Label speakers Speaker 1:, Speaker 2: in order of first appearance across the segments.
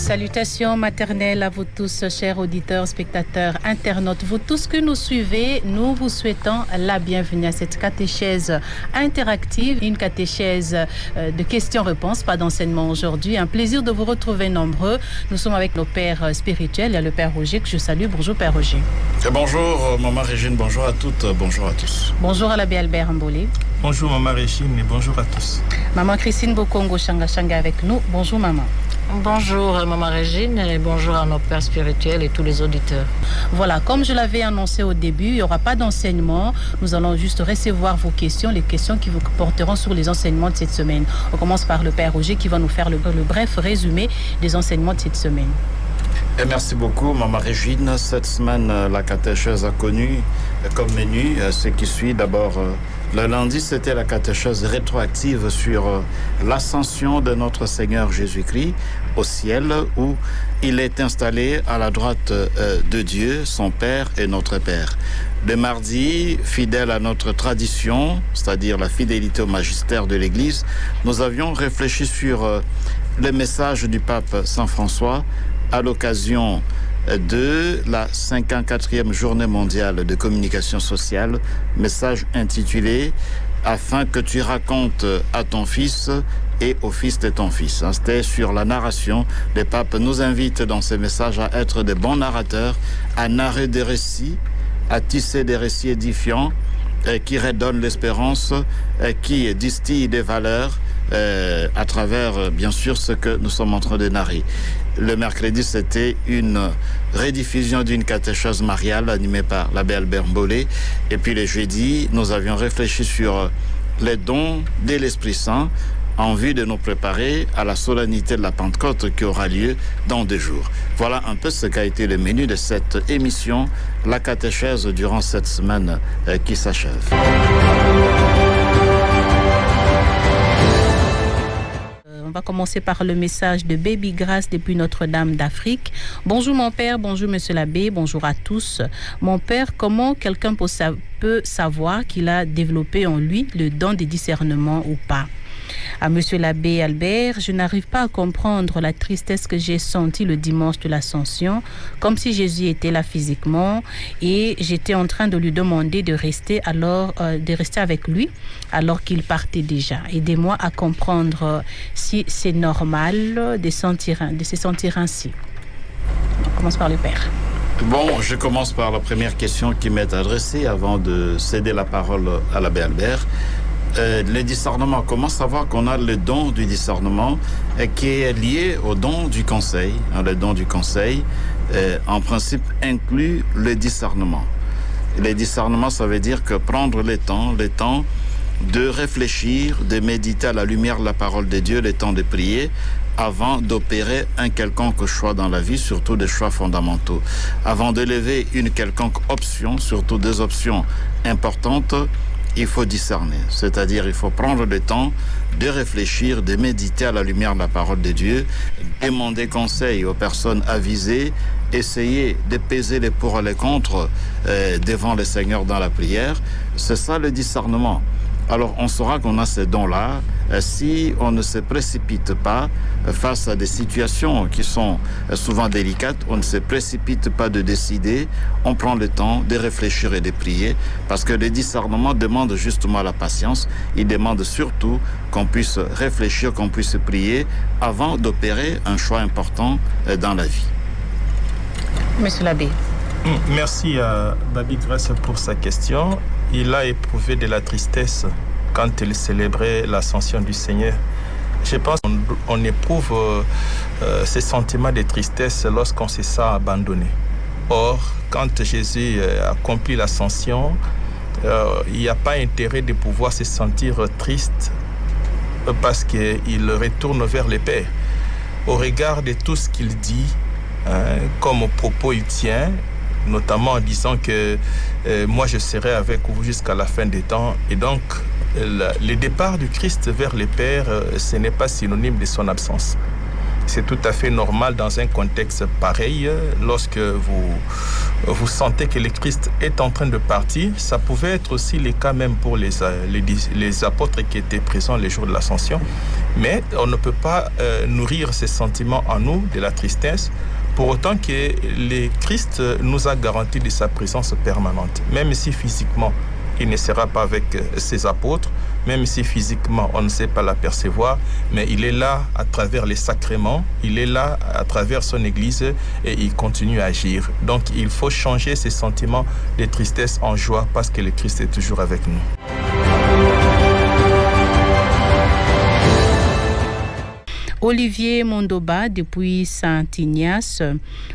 Speaker 1: Salutations maternelles à vous tous, chers auditeurs, spectateurs, internautes, vous tous que nous suivez, nous vous souhaitons la bienvenue à cette catéchèse interactive, une catéchèse de questions-réponses, pas d'enseignement aujourd'hui. Un plaisir de vous retrouver nombreux. Nous sommes avec nos pères spirituels. Il y a le Père Roger que je salue. Bonjour Père Roger.
Speaker 2: Et bonjour Maman Régine, bonjour à toutes, bonjour à tous.
Speaker 1: Bonjour à l'abbé Albert Mbolé.
Speaker 3: Bonjour Maman Régine et bonjour à tous.
Speaker 1: Maman Christine Bokongo Changa avec nous. Bonjour maman.
Speaker 4: Bonjour Maman Régine et bonjour à nos pères spirituels et tous les auditeurs.
Speaker 1: Voilà, comme je l'avais annoncé au début, il n'y aura pas d'enseignement. Nous allons juste recevoir vos questions, les questions qui vous porteront sur les enseignements de cette semaine. On commence par le Père Roger qui va nous faire le bref résumé des enseignements de cette semaine.
Speaker 2: Et merci beaucoup Maman Régine. Cette semaine, la catéchèse a connu comme menu ce qui suit. D'abord, le lundi, c'était la catéchèse rétroactive sur l'ascension de notre Seigneur Jésus-Christ au ciel, où il est installé à la droite de Dieu, son Père et notre Père. Le mardi, fidèle à notre tradition, c'est-à-dire la fidélité au magistère de l'Église, nous avions réfléchi sur le message du pape Saint François à l'occasion de la 54e journée mondiale de communication sociale, message intitulé « Afin que tu racontes à ton fils et au fils de ton fils ». C'était sur la narration. Le pape nous invite dans ce message à être de bons narrateurs, à narrer des récits, à tisser des récits édifiants qui redonnent l'espérance, qui distillent des valeurs à travers, bien sûr, ce que nous sommes en train de narrer. Le mercredi, c'était une rediffusion d'une catéchèse mariale animée par l'abbé Albert Mbolé. Et puis le jeudi, nous avions réfléchi sur les dons de l'Esprit Saint en vue de nous préparer à la solennité de la Pentecôte qui aura lieu dans 2 jours. Voilà un peu ce qu'a été le menu de cette émission, la catéchèse durant cette semaine qui s'achève.
Speaker 1: On va commencer par le message de Baby Grace depuis Notre-Dame d'Afrique. Bonjour mon père, bonjour monsieur l'abbé, bonjour à tous. Mon père, comment quelqu'un peut savoir qu'il a développé en lui le don de discernement ou pas? À monsieur l'abbé Albert, je n'arrive pas à comprendre la tristesse que j'ai sentie le dimanche de l'Ascension, comme si Jésus était là physiquement et j'étais en train de lui demander de rester avec lui alors qu'il partait déjà. Aidez-moi à comprendre si c'est normal de se sentir ainsi. On commence par le Père.
Speaker 2: Bon, je commence par la première question qui m'est adressée avant de céder la parole à l'abbé Albert. Le discernement, comment savoir qu'on a le don du discernement qui est lié au don du conseil. Le don du conseil, en principe, inclut le discernement. Le discernement, ça veut dire que prendre le temps de réfléchir, de méditer à la lumière de la parole de Dieu, le temps de prier, avant d'opérer un quelconque choix dans la vie, surtout des choix fondamentaux. Avant de lever une quelconque option, surtout des options importantes, il faut discerner, c'est-à-dire il faut prendre le temps de réfléchir, de méditer à la lumière de la parole de Dieu, demander conseil aux personnes avisées, essayer de peser les pour et les contre devant le Seigneur dans la prière. C'est ça le discernement. Alors on saura qu'on a ces dons-là si on ne se précipite pas face à des situations qui sont souvent délicates. On ne se précipite pas de décider, on prend le temps de réfléchir et de prier, parce que le discernement demande justement la patience. Il demande surtout qu'on puisse réfléchir, qu'on puisse prier avant d'opérer un choix important dans la vie.
Speaker 1: Monsieur l'abbé.
Speaker 3: Merci à Baby Grace pour sa question. Il a éprouvé de la tristesse quand il célébrait l'ascension du Seigneur. Je pense qu'on éprouve ces sentiments de tristesse lorsqu'on se sent abandonné. Or, quand Jésus accomplit l'ascension, il n'y a pas intérêt de pouvoir se sentir triste parce qu'il retourne vers le Père. Au regard de tout ce qu'il dit, comme propos il tient, notamment en disant que moi je serai avec vous jusqu'à la fin des temps. Et donc, le départ du Christ vers le Père, ce n'est pas synonyme de son absence. C'est tout à fait normal dans un contexte pareil. Lorsque vous sentez que le Christ est en train de partir, ça pouvait être aussi le cas même pour les apôtres qui étaient présents les jours de l'Ascension. Mais on ne peut pas nourrir ces sentiments en nous, de la tristesse, pour autant que le Christ nous a garanti de sa présence permanente. Même si physiquement, il ne sera pas avec ses apôtres, même si physiquement, on ne sait pas l'apercevoir, mais il est là à travers les sacrements, il est là à travers son Église et il continue à agir. Donc, il faut changer ces sentiments de tristesse en joie parce que le Christ est toujours avec nous.
Speaker 1: Olivier Mondoba, depuis Saint-Ignace.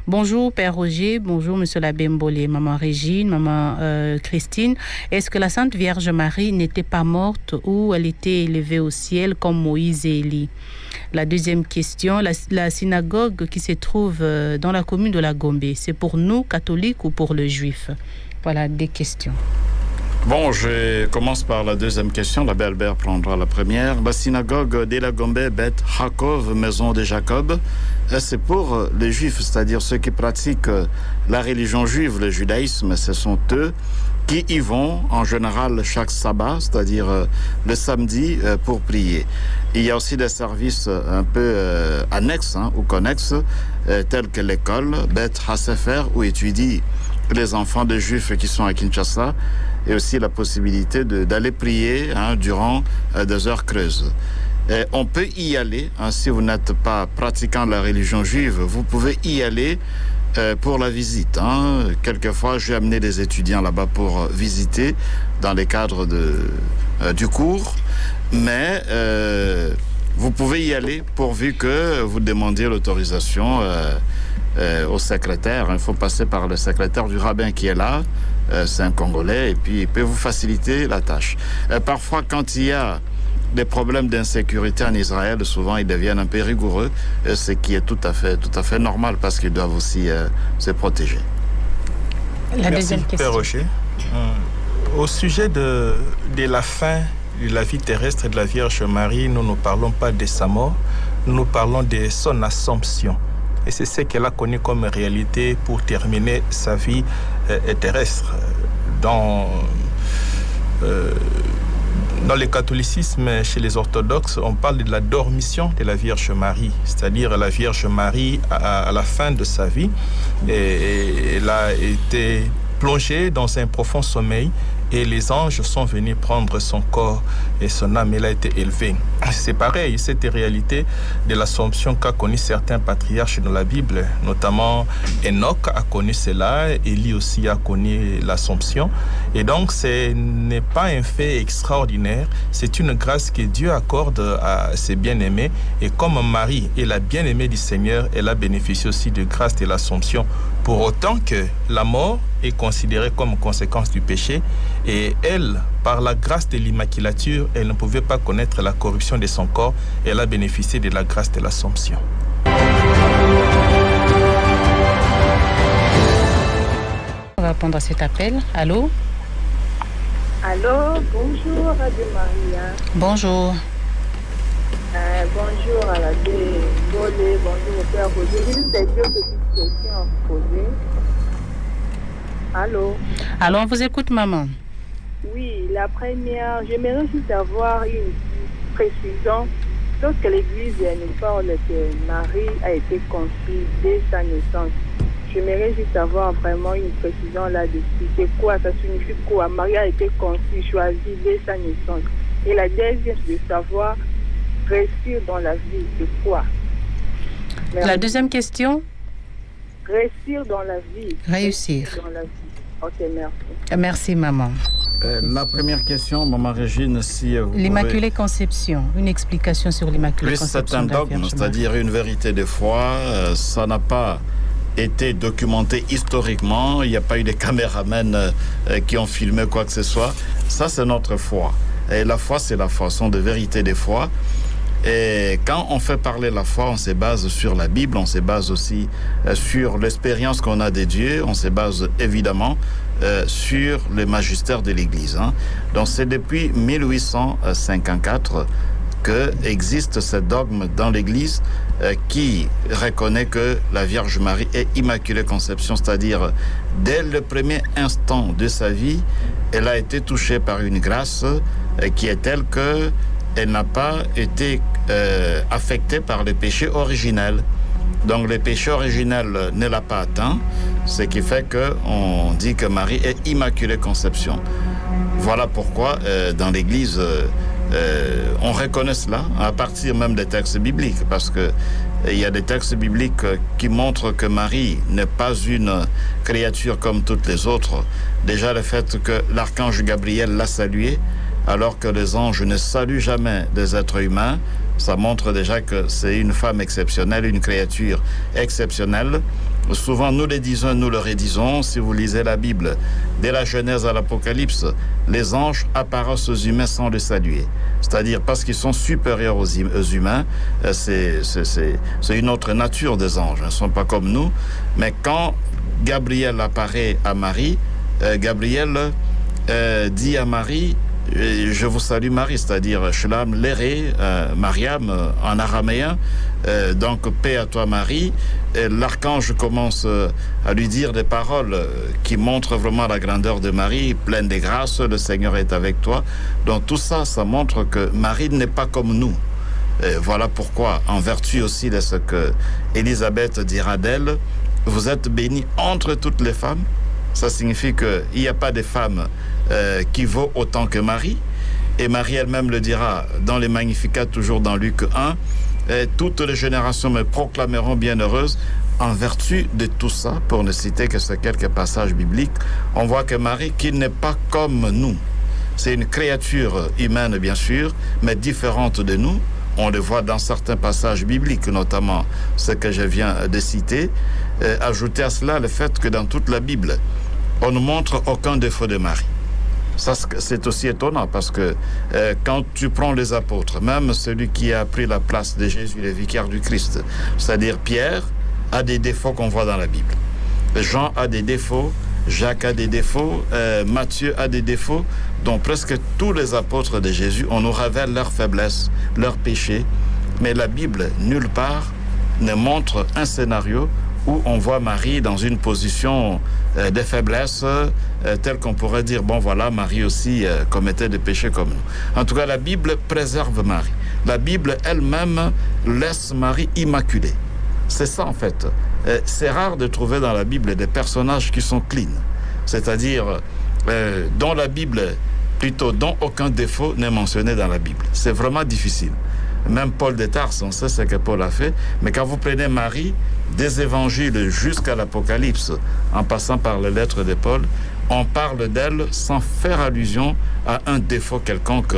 Speaker 1: Bonjour Père Roger, bonjour Monsieur l'abbé Mbolé, Maman Régine, Maman Christine. Est-ce que la Sainte Vierge Marie n'était pas morte ou elle était élevée au ciel comme Moïse et Élie? La deuxième question, la synagogue qui se trouve dans la commune de la Gombe, c'est pour nous catholiques ou pour le juif? Voilà des questions.
Speaker 2: Bon, je commence par la deuxième question. L'abbé Albert prendra la première. La synagogue de la Gombe, Beth Hakov, maison de Jacob, c'est pour les juifs, c'est-à-dire ceux qui pratiquent la religion juive, le judaïsme. Ce sont eux qui y vont en général chaque sabbat, c'est-à-dire le samedi, pour prier. Il y a aussi des services un peu annexes ou connexes, tels que l'école, Beth Hasefer, où étudient les enfants de juifs qui sont à Kinshasa, et aussi la possibilité d'aller prier durant des heures creuses. Et on peut y aller, si vous n'êtes pas pratiquant la religion juive, vous pouvez y aller pour la visite. Quelquefois, j'ai amené des étudiants là-bas pour visiter dans les cadres du cours, mais vous pouvez y aller pourvu que vous demandiez l'autorisation au secrétaire. Il faut passer par le secrétaire du rabbin qui est là. C'est un Congolais et puis il peut vous faciliter la tâche. Parfois, quand il y a des problèmes d'insécurité en Israël, souvent ils deviennent un peu rigoureux, ce qui est tout à fait normal parce qu'ils doivent aussi se protéger.
Speaker 1: La deuxième question.
Speaker 3: Père Rocher. Au sujet de la fin de la vie terrestre et de la Vierge Marie, nous ne parlons pas de sa mort, nous parlons de son assomption. Et c'est ce qu'elle a connu comme réalité pour terminer sa vie terrestre. Dans le catholicisme, chez les orthodoxes, on parle de la dormition de la Vierge Marie, c'est-à-dire la Vierge Marie à la fin de sa vie, et elle a été plongée dans un profond sommeil et les anges sont venus prendre son corps et son âme, elle a été élevée. C'est pareil, cette réalité de l'Assomption qu'a connu certains patriarches dans la Bible, notamment Enoch a connu cela, Élie aussi a connu l'Assomption. Et donc, ce n'est pas un fait extraordinaire, c'est une grâce que Dieu accorde à ses bien-aimés. Et comme Marie est la bien-aimée du Seigneur, elle a bénéficié aussi de grâce de l'Assomption, pour autant que la mort est considérée comme conséquence du péché. Et elle, par la grâce de l'Immaculature, elle ne pouvait pas connaître la corruption de son corps. Elle a bénéficié de la grâce de l'Assomption.
Speaker 1: On va répondre à cet appel. Allô?
Speaker 5: Allô, bonjour Radio Maria.
Speaker 1: Bonjour.
Speaker 5: Bonjour à l'abbé Mbolé, bonjour au Père Roger. J'ai juste des deux petites questions à vous poser. Allô?
Speaker 1: Alors, on vous écoute, maman.
Speaker 5: Oui, la première, j'aimerais juste avoir une précision. Lorsque l'Église nous parle que Marie a été conçue dès sa naissance, j'aimerais juste avoir vraiment une précision là-dessus. C'est quoi? Ça signifie quoi? Marie a été conçue, choisie dès sa naissance. Et la deuxième, c'est de savoir réussir dans la vie, c'est quoi? Merci.
Speaker 1: La deuxième question?
Speaker 5: Réussir dans la vie.
Speaker 1: Réussir.
Speaker 5: Dans la vie. Ok, merci.
Speaker 1: Merci, maman.
Speaker 2: La première question, Maman Régine, si vous
Speaker 1: L'Immaculée Conception, une explication sur l'Immaculée Conception.
Speaker 2: Oui, c'est un dogme, c'est-à-dire une vérité de foi. Ça n'a pas été documenté historiquement. Il n'y a pas eu de caméramens qui ont filmé quoi que ce soit. Ça, c'est notre foi. Et la foi, c'est la foi. Ce sont des vérités de foi. Et quand on fait parler la foi, on se base sur la Bible, on se base aussi sur l'expérience qu'on a des dieux, on se base évidemment sur le magistère de l'Église. Donc c'est depuis 1854 qu'existe ce dogme dans l'Église qui reconnaît que la Vierge Marie est Immaculée Conception, c'est-à-dire dès le premier instant de sa vie, elle a été touchée par une grâce qui est telle qu'elle n'a pas été affectée par le péché originel. Donc le péché originel ne l'a pas atteint, ce qui fait qu'on dit que Marie est Immaculée Conception. Voilà pourquoi dans l'Église, on reconnaît cela à partir même des textes bibliques, parce qu'il y a des textes bibliques qui montrent que Marie n'est pas une créature comme toutes les autres. Déjà le fait que l'archange Gabriel l'a saluée, alors que les anges ne saluent jamais des êtres humains, ça montre déjà que c'est une femme exceptionnelle, une créature exceptionnelle. Souvent, nous le disons, nous le redisons. Si vous lisez la Bible, dès la Genèse à l'Apocalypse, les anges apparaissent aux humains sans les saluer. C'est-à-dire parce qu'ils sont supérieurs aux humains. C'est une autre nature des anges. Ils ne sont pas comme nous. Mais quand Gabriel apparaît à Marie, Gabriel dit à Marie, je vous salue Marie, c'est-à-dire Shalom Léré, Mariam en araméen, donc paix à toi Marie. Et l'archange commence à lui dire des paroles qui montrent vraiment la grandeur de Marie, pleine de grâce, le Seigneur est avec toi. Donc tout ça, ça montre que Marie n'est pas comme nous. Et voilà pourquoi, en vertu aussi de ce que Élisabeth dira d'elle, vous êtes bénie entre toutes les femmes. Ça signifie qu'il n'y a pas de femme qui vaut autant que Marie. Et Marie elle-même le dira dans les Magnificats, toujours dans Luc 1, toutes les générations me proclameront bienheureuse. En vertu de tout ça, pour ne citer que ces quelques passages bibliques, on voit que Marie, qui n'est pas comme nous, c'est une créature humaine bien sûr, mais différente de nous. On le voit dans certains passages bibliques, notamment ce que je viens de citer. Ajouter à cela le fait que dans toute la Bible, on ne montre aucun défaut de Marie. Ça, c'est aussi étonnant parce que quand tu prends les apôtres, même celui qui a pris la place de Jésus, le vicaire du Christ, c'est-à-dire Pierre, a des défauts qu'on voit dans la Bible. Jean a des défauts, Jacques a des défauts, Matthieu a des défauts. Donc presque tous les apôtres de Jésus, on nous révèle leurs faiblesses, leurs péchés. Mais la Bible, nulle part, ne montre un scénario où on voit Marie dans une position de faiblesse, telle qu'on pourrait dire, bon voilà, Marie aussi commettait des péchés comme nous. En tout cas, la Bible préserve Marie. La Bible elle-même laisse Marie immaculée. C'est ça en fait. C'est rare de trouver dans la Bible des personnages qui sont clean. C'est-à-dire, dans la Bible, plutôt dont aucun défaut n'est mentionné dans la Bible. C'est vraiment difficile. Même Paul de Tarse, on sait ce que Paul a fait. Mais quand vous prenez Marie, des évangiles jusqu'à l'Apocalypse, en passant par les lettres de Paul, on parle d'elle sans faire allusion à un défaut quelconque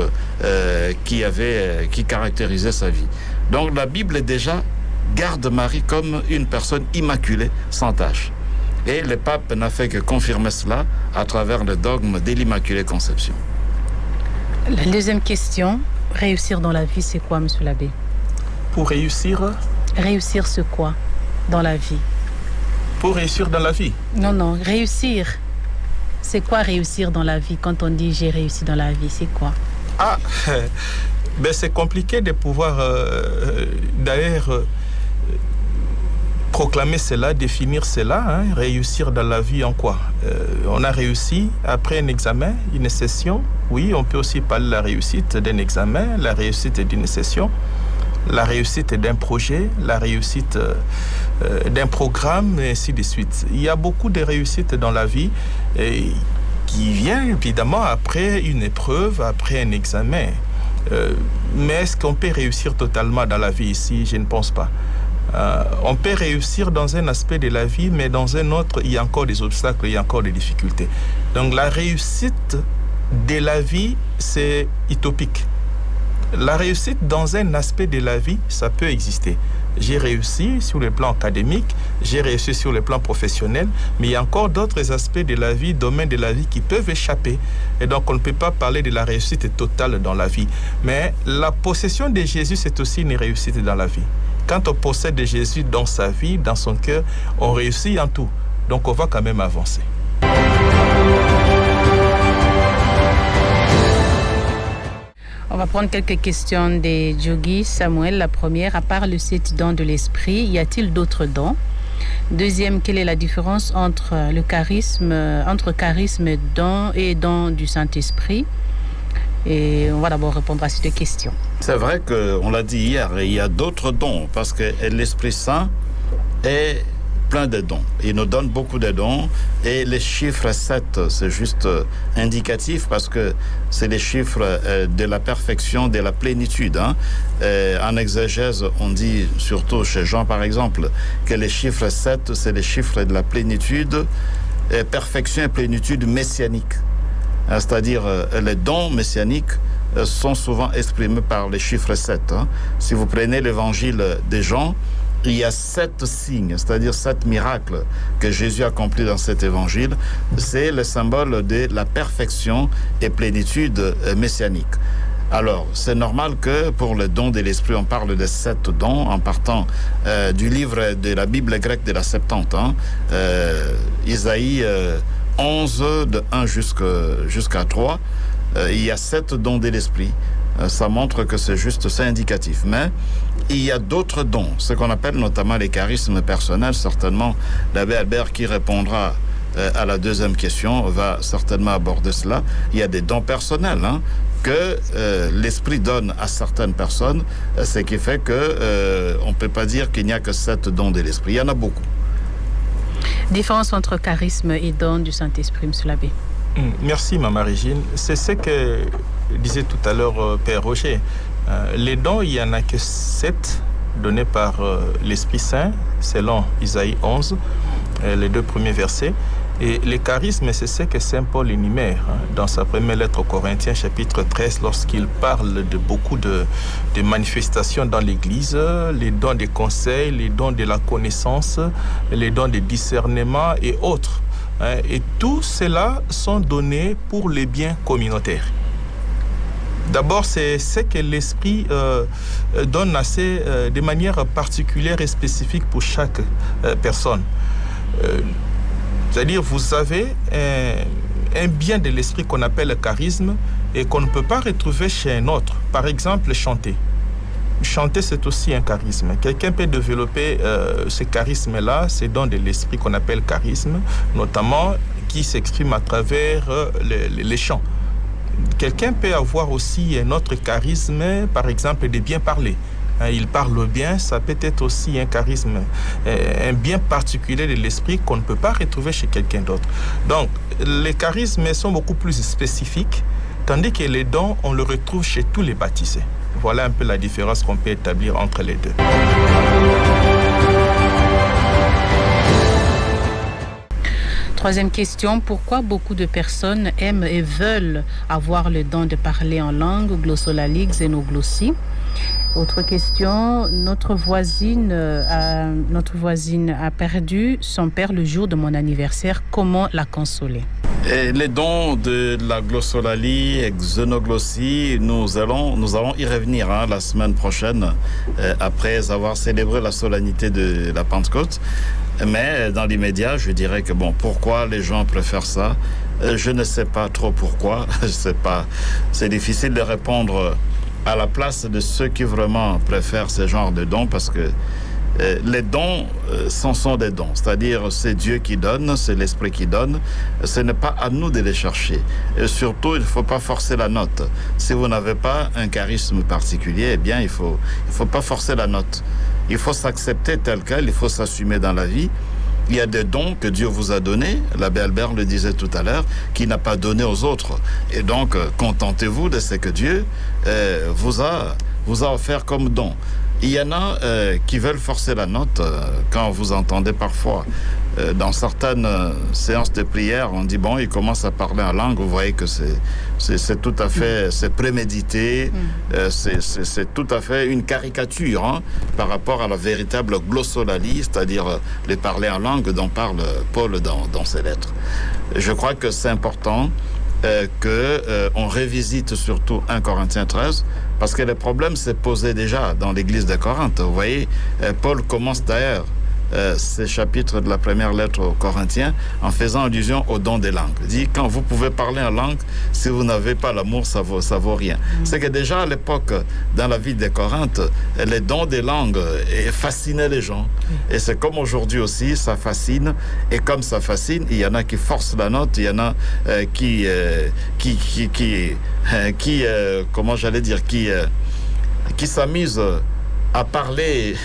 Speaker 2: qui caractérisait sa vie. Donc la Bible déjà garde Marie comme une personne immaculée, sans tache. Et le pape n'a fait que confirmer cela à travers le dogme de l'Immaculée Conception.
Speaker 1: La deuxième question, réussir dans la vie, c'est quoi, monsieur l'abbé?
Speaker 3: Pour réussir?
Speaker 1: Réussir, c'est quoi dans la vie?
Speaker 3: Pour réussir dans la vie?
Speaker 1: Non, réussir. C'est quoi réussir dans la vie? Quand on dit j'ai réussi dans la vie, c'est quoi?
Speaker 3: Ah, ben c'est compliqué de pouvoir d'ailleurs proclamer cela, définir cela, réussir dans la vie en quoi? On a réussi après un examen, une session. Oui, on peut aussi parler de la réussite d'un examen, la réussite d'une session, la réussite d'un projet, la réussite d'un programme, et ainsi de suite. Il y a beaucoup de réussites dans la vie qui vient évidemment après une épreuve, après un examen. Mais est-ce qu'on peut réussir totalement dans la vie ici? Je ne pense pas. On peut réussir dans un aspect de la vie, mais dans un autre, il y a encore des obstacles, il y a encore des difficultés. Donc la réussite de la vie, c'est utopique. La réussite dans un aspect de la vie, ça peut exister. J'ai réussi sur le plan académique, j'ai réussi sur le plan professionnel, mais il y a encore d'autres aspects de la vie, domaines de la vie qui peuvent échapper. Et donc on ne peut pas parler de la réussite totale dans la vie. Mais la possession de Jésus, c'est aussi une réussite dans la vie. Quand on possède Jésus dans sa vie, dans son cœur, on réussit en tout. Donc on va quand même avancer.
Speaker 1: On va prendre quelques questions des Djogi. Samuel, la première, à part le 7 dons de l'esprit, y a-t-il d'autres dons? Deuxième, quelle est la différence entre charisme don et don du Saint-Esprit? Et on va d'abord répondre à ces 2 questions.
Speaker 2: C'est vrai qu'on l'a dit hier, il y a d'autres dons parce que l'Esprit Saint est plein de dons. Il nous donne beaucoup de dons et les chiffres 7, c'est juste indicatif parce que c'est les chiffres de la perfection, de la plénitude. En exégèse, on dit, surtout chez Jean par exemple, que les chiffres 7, c'est les chiffres de la plénitude, perfection et plénitude messianique. C'est-à-dire les dons messianiques sont souvent exprimés par les chiffres 7. Si vous prenez l'évangile de Jean, il y a 7 signes, c'est-à-dire 7 miracles que Jésus accomplit dans cet évangile. C'est le symbole de la perfection et plénitude messianique. Alors, c'est normal que pour le don de l'Esprit, on parle de 7 dons en partant du livre de la Bible grecque de la Septante. Isaïe 11, de 1 jusqu'à 3. Il y a 7 dons de l'Esprit. Ça montre que c'est indicatif. Mais il y a d'autres dons, ce qu'on appelle notamment les charismes personnels. Certainement, l'abbé Albert qui répondra à la deuxième question va certainement aborder cela. Il y a des dons personnels que l'Esprit donne à certaines personnes, ce qui fait qu'on ne peut pas dire qu'il n'y a que 7 dons de l'Esprit. Il y en a beaucoup.
Speaker 1: Différence entre charisme et don du Saint-Esprit, M. l'abbé.
Speaker 3: Merci, Maman Régine. C'est ce que disait tout à l'heure Père Roger. Les dons, il n'y en a que 7 donnés par l'Esprit Saint, selon Isaïe 11, les 2 premiers versets. Et les charismes, c'est ce que Saint Paul énumère dans sa première lettre aux Corinthiens, chapitre 13, lorsqu'il parle de beaucoup de manifestations dans l'Église, les dons des conseils, les dons de la connaissance, les dons de discernement et autres. Et tout cela sont donnés pour les biens communautaires. D'abord, c'est ce que l'Esprit donne de manière particulière et spécifique pour chaque personne. C'est-à-dire, vous avez un bien de l'Esprit qu'on appelle le charisme et qu'on ne peut pas retrouver chez un autre. Par exemple, chanter. Chanter, c'est aussi un charisme. Quelqu'un peut développer ce charisme-là, c'est don de l'Esprit qu'on appelle charisme, notamment qui s'exprime à travers les chants. Quelqu'un peut avoir aussi un autre charisme, par exemple, de bien parler. Il parle bien, ça peut être aussi un charisme, un bien particulier de l'esprit qu'on ne peut pas retrouver chez quelqu'un d'autre. Donc, les charismes sont beaucoup plus spécifiques, tandis que les dons, on le retrouve chez tous les baptisés. Voilà un peu la différence qu'on peut établir entre les deux.
Speaker 1: Troisième question, pourquoi beaucoup de personnes aiment et veulent avoir le don de parler en langue, glossolalie, xénoglossie? Autre question, notre voisine a perdu son père le jour de mon anniversaire. Comment la consoler?
Speaker 2: Et les dons de la glossolalie et xénoglossie, nous allons y revenir la semaine prochaine, après avoir célébré la solennité de la Pentecôte. Mais dans l'immédiat, je dirais que pourquoi les gens préfèrent ça? Je ne sais pas trop pourquoi. Je sais pas. C'est difficile de répondre à la place de ceux qui vraiment préfèrent ce genre de dons, parce que les dons sont des dons, c'est-à-dire c'est Dieu qui donne, c'est l'Esprit qui donne, ce n'est pas à nous de les chercher. Et surtout, il ne faut pas forcer la note. Si vous n'avez pas un charisme particulier, eh bien il faut pas forcer la note. Il faut s'accepter tel quel, il faut s'assumer dans la vie. Il y a des dons que Dieu vous a donnés, l'abbé Albert le disait tout à l'heure, qu'il n'a pas donné aux autres. Et donc, contentez-vous de ce que Dieu vous a offert comme don. Il y en a qui veulent forcer la note quand vous entendez parfois dans certaines séances de prière, on dit il commence à parler en langue, vous voyez que c'est tout à fait, c'est prémédité, c'est tout à fait une caricature par rapport à la véritable glossolalie, c'est-à-dire les parler en langue dont parle Paul dans ses lettres. Je crois que c'est important qu'on revisite surtout 1 Corinthiens 13, parce que le problème s'est posé déjà dans l'église de Corinthe. Vous voyez, Paul commence d'ailleurs ces chapitres de la première lettre aux Corinthiens en faisant allusion au don des langues. Il dit, quand vous pouvez parler en langue, si vous n'avez pas l'amour, ça vaut rien. C'est que déjà à l'époque, dans la ville des Corinthes, les dons des langues fascinaient les gens. Et c'est comme aujourd'hui aussi, ça fascine. Et comme ça fascine, il y en a qui forcent la note, il y en a qui s'amusent à parler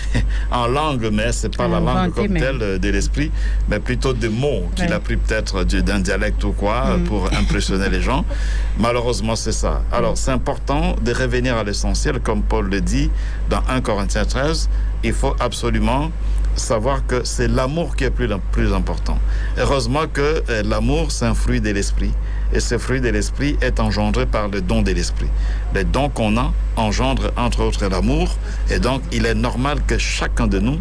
Speaker 2: en langue, mais c'est pas la langue comme telle de l'esprit, mais plutôt des mots qu'il a pris peut-être d'un dialecte ou quoi pour impressionner les gens. Malheureusement, c'est ça. Alors, c'est important de revenir à l'essentiel, comme Paul le dit dans 1 Corinthiens 13. Il faut absolument savoir que c'est l'amour qui est plus important. Heureusement que l'amour, c'est un fruit de l'esprit. Et ce fruit de l'esprit est engendré par le don de l'esprit. Les dons qu'on a engendrent entre autres l'amour. Et donc, il est normal que chacun de nous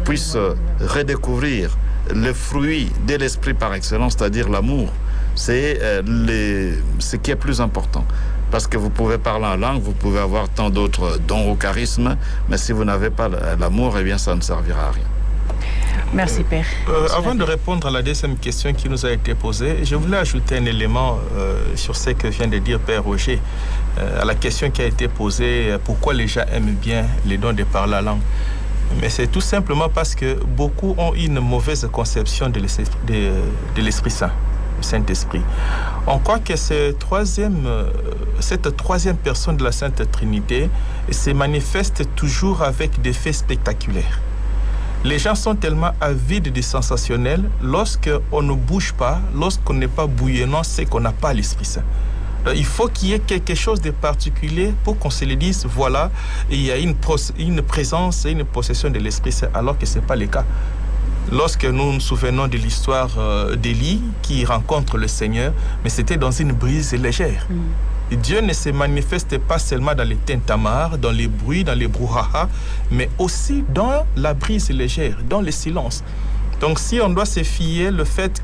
Speaker 2: puisse redécouvrir le fruit de l'esprit par excellence, c'est-à-dire l'amour. C'est ce qui est plus important. Parce que vous pouvez parler en langue, vous pouvez avoir tant d'autres dons au charisme, mais si vous n'avez pas l'amour, eh bien, ça ne servira à rien.
Speaker 1: Merci, Père.
Speaker 3: Avant de répondre à la deuxième question qui nous a été posée, je voulais ajouter un élément sur ce que vient de dire Père Roger, à la question qui a été posée, pourquoi les gens aiment bien les dons de parler la langue. Mais c'est tout simplement parce que beaucoup ont une mauvaise conception de l'Esprit Saint, le Saint-Esprit. On croit que cette troisième personne de la Sainte Trinité se manifeste toujours avec des faits spectaculaires. Les gens sont tellement avides de sensationnel lorsqu'on ne bouge pas, lorsqu'on n'est pas bouillonnant, c'est qu'on n'a pas l'Esprit Saint. Donc, il faut qu'il y ait quelque chose de particulier pour qu'on se le dise, voilà, il y a une présence et une possession de l'Esprit Saint, alors que ce n'est pas le cas. Lorsque nous nous souvenons de l'histoire d'Élie qui rencontre le Seigneur, mais c'était dans une brise légère. Dieu ne se manifeste pas seulement dans les tintamars, dans les bruits, dans les brouhaha, mais aussi dans la brise légère, dans le silence. Donc si on doit se fier le fait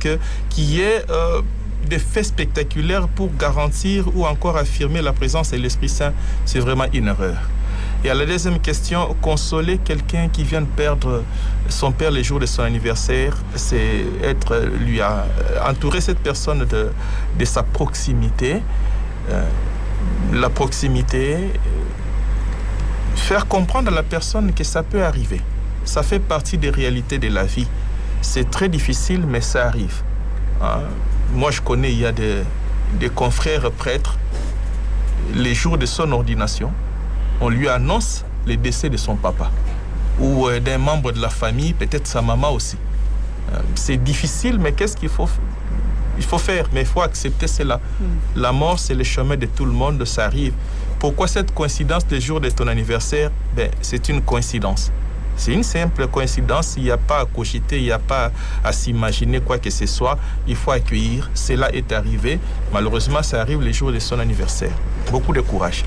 Speaker 3: qu'il y ait des faits spectaculaires pour garantir ou encore affirmer la présence de l'Esprit Saint, c'est vraiment une erreur. Et à la deuxième question, consoler quelqu'un qui vient de perdre son père le jour de son anniversaire, c'est entourer cette personne de sa proximité. La proximité, faire comprendre à la personne que ça peut arriver. Ça fait partie des réalités de la vie. C'est très difficile, mais ça arrive. Moi, je connais, il y a des confrères prêtres, les jours de son ordination, on lui annonce le décès de son papa ou d'un membre de la famille, peut-être sa maman aussi. C'est difficile, mais qu'est-ce qu'il faut faire? Il faut faire, mais il faut accepter cela. La mort, c'est le chemin de tout le monde, ça arrive. Pourquoi cette coïncidence le jour de ton anniversaire? C'est une coïncidence. C'est une simple coïncidence, il n'y a pas à cogiter, il n'y a pas à s'imaginer quoi que ce soit. Il faut accueillir, cela est arrivé. Malheureusement, ça arrive le jour de son anniversaire. Beaucoup de courage.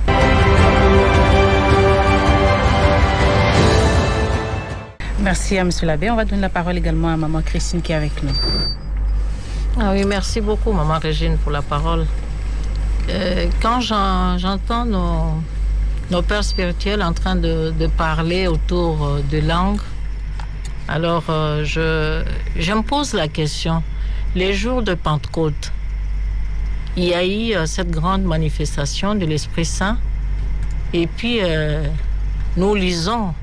Speaker 1: Merci à M. l'abbé. On va donner la parole également à Maman Christine qui est avec nous.
Speaker 4: Ah oui, merci beaucoup, Maman Régine, pour la parole. Quand j'entends nos pères spirituels en train de parler autour de langues, alors je me pose la question. Les jours de Pentecôte, il y a eu cette grande manifestation de l'Esprit Saint, et puis nous lisons